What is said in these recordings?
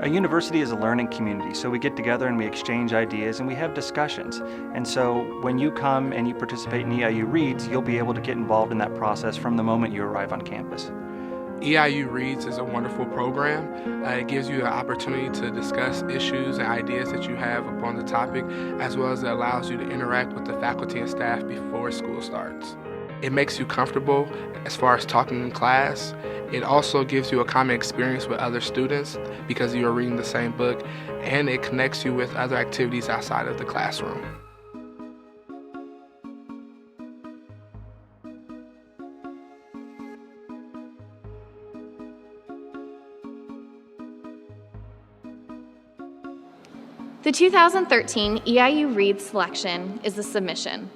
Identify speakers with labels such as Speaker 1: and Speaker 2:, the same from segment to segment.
Speaker 1: A university is a learning community, so we get together and we exchange ideas and we have discussions. And so when you come and you participate in EIU Reads, you'll be able to get involved in that process from the moment you arrive on campus.
Speaker 2: EIU Reads is a wonderful program. It gives you an opportunity to discuss issues and ideas that you have upon the topic, as well as it allows you to interact with the faculty and staff before school starts. It makes you comfortable as far as talking in class. It also gives you a common experience with other students because you are reading the same book, and it connects you with other activities outside of the classroom.
Speaker 3: The 2013 EIU Reads selection is a submission.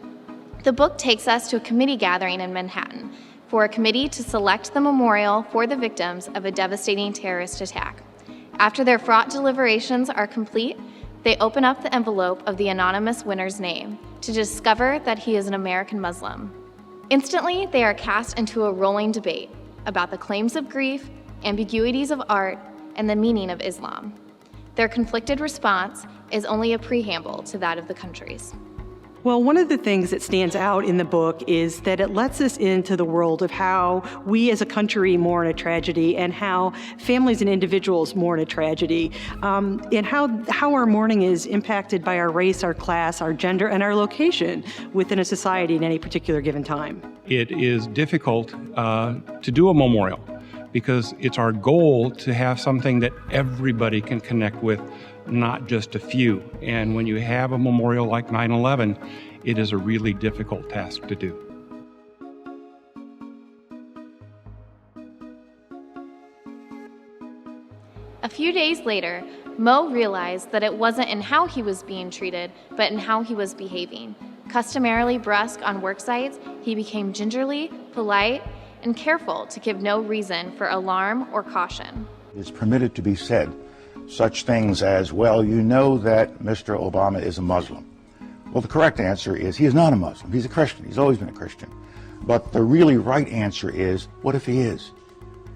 Speaker 3: The book takes us to a committee gathering in Manhattan for a committee to select the memorial for the victims of a devastating terrorist attack. After their fraught deliberations are complete, they open up the envelope of the anonymous winner's name to discover that he is an American Muslim. Instantly, they are cast into a rolling debate about the claims of grief, ambiguities of art, and the meaning of Islam. Their conflicted response is only a preamble to that of the country's.
Speaker 4: Well, one of the things that stands out in the book is that it lets us into the world of how we as a country mourn a tragedy and how families and individuals mourn a tragedy, and how our mourning is impacted by our race, our class, our gender, and our location within a society in any particular given time.
Speaker 5: It is difficult to do a memorial because it's our goal to have something that everybody can connect with, not just a few. And when you have a memorial like 9/11, it is a really difficult task to do.
Speaker 3: A few days later, Mo realized that it wasn't in how he was being treated, but in how he was behaving. Customarily brusque on work sites, he became gingerly, polite, and careful to give no reason for alarm or caution.
Speaker 6: It's permitted to be said such things as, well, you know that Mr. Obama is a Muslim. Well, the correct answer is he is not a Muslim. He's a Christian. He's always been a Christian. But the really right answer is, what if he is?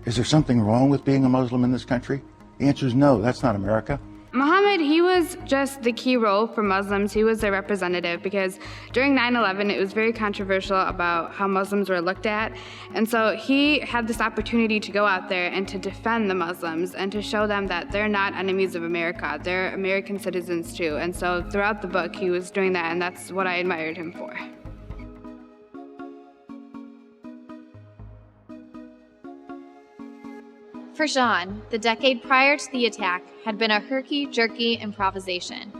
Speaker 6: Is there something wrong with being a Muslim in this country? The answer is no, that's not America.
Speaker 7: Muhammad, he was just the key role for Muslims. He was their representative because during 9/11, it was very controversial about how Muslims were looked at. And so he had this opportunity to go out there and to defend the Muslims and to show them that they're not enemies of America. They're American citizens too. And so throughout the book, he was doing that, and that's what I admired him for.
Speaker 3: For Jean, the decade prior to the attack had been a herky-jerky improvisation.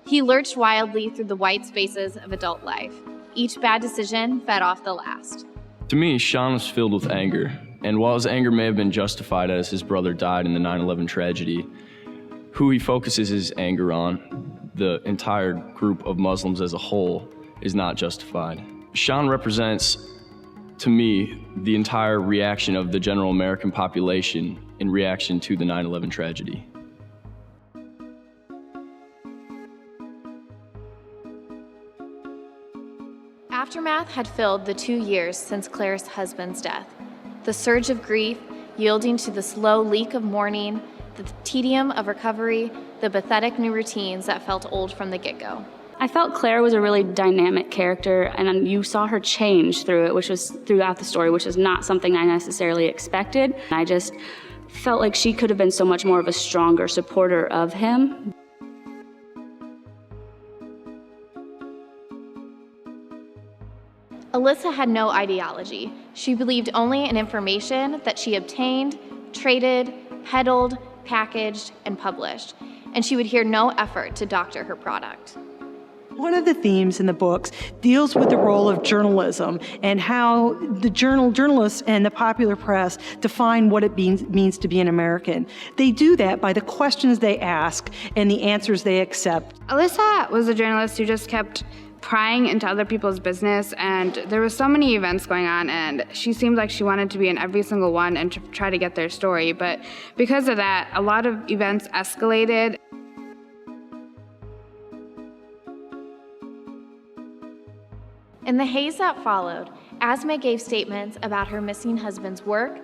Speaker 3: He lurched wildly through the white spaces of adult life. Each bad decision fed off the last.
Speaker 8: To me, Sean was filled with anger, and while his anger may have been justified as his brother died in the 9/11 tragedy, who he focuses his anger on, the entire group of Muslims as a whole, is not justified. Sean represents, to me, the entire reaction of the general American population in reaction to the 9/11 tragedy.
Speaker 3: Aftermath had filled the 2 years since Claire's husband's death. The surge of grief, yielding to the slow leak of mourning, the tedium of recovery, the pathetic new routines that felt old from the get-go.
Speaker 9: I felt Claire was a really dynamic character, and you saw her change through it, which was throughout the story, which is not something I necessarily expected. I just felt like she could have been so much more of a stronger supporter of him.
Speaker 3: Alyssa had no ideology. She believed only in information that she obtained, traded, peddled, packaged, and published, and she would hear no effort to doctor her product.
Speaker 4: One of the themes in the books deals with the role of journalism and how the journalists and the popular press define what it means to be an American. They do that by the questions they ask and the answers they accept.
Speaker 7: Alyssa was a journalist who just kept prying into other people's business, and there were so many events going on, and she seemed like she wanted to be in every single one and to try to get their story. But because of that, a lot of events escalated.
Speaker 3: In the haze that followed, Asma gave statements about her missing husband's work,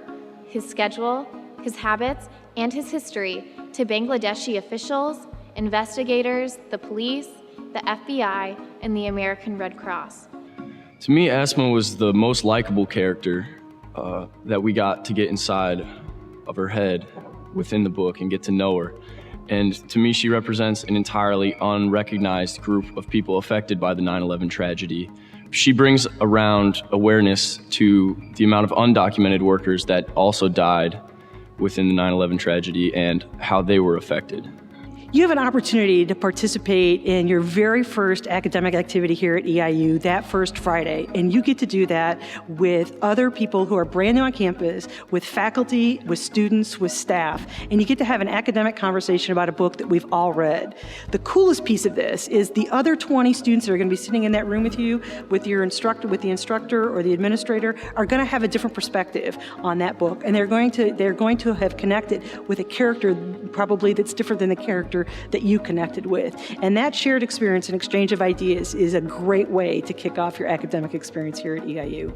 Speaker 3: his schedule, his habits, and his history to Bangladeshi officials, investigators, the police, the FBI, and the American Red Cross.
Speaker 8: To me, Asma was the most likable character that we got to get inside of her head within the book and get to know her. And to me, she represents an entirely unrecognized group of people affected by the 9/11 tragedy. She brings around awareness to the amount of undocumented workers that also died within the 9/11 tragedy and how they were affected.
Speaker 4: You have an opportunity to participate in your very first academic activity here at EIU that first Friday, and you get to do that with other people who are brand new on campus, with faculty, with students, with staff, and you get to have an academic conversation about a book that we've all read. The coolest piece of this is the other 20 students that are going to be sitting in that room with you, with your instructor, with the instructor or the administrator, are going to have a different perspective on that book, and they're going to have connected with a character probably that's different than the character that you connected with. And that shared experience and exchange of ideas is a great way to kick off your academic experience here at EIU.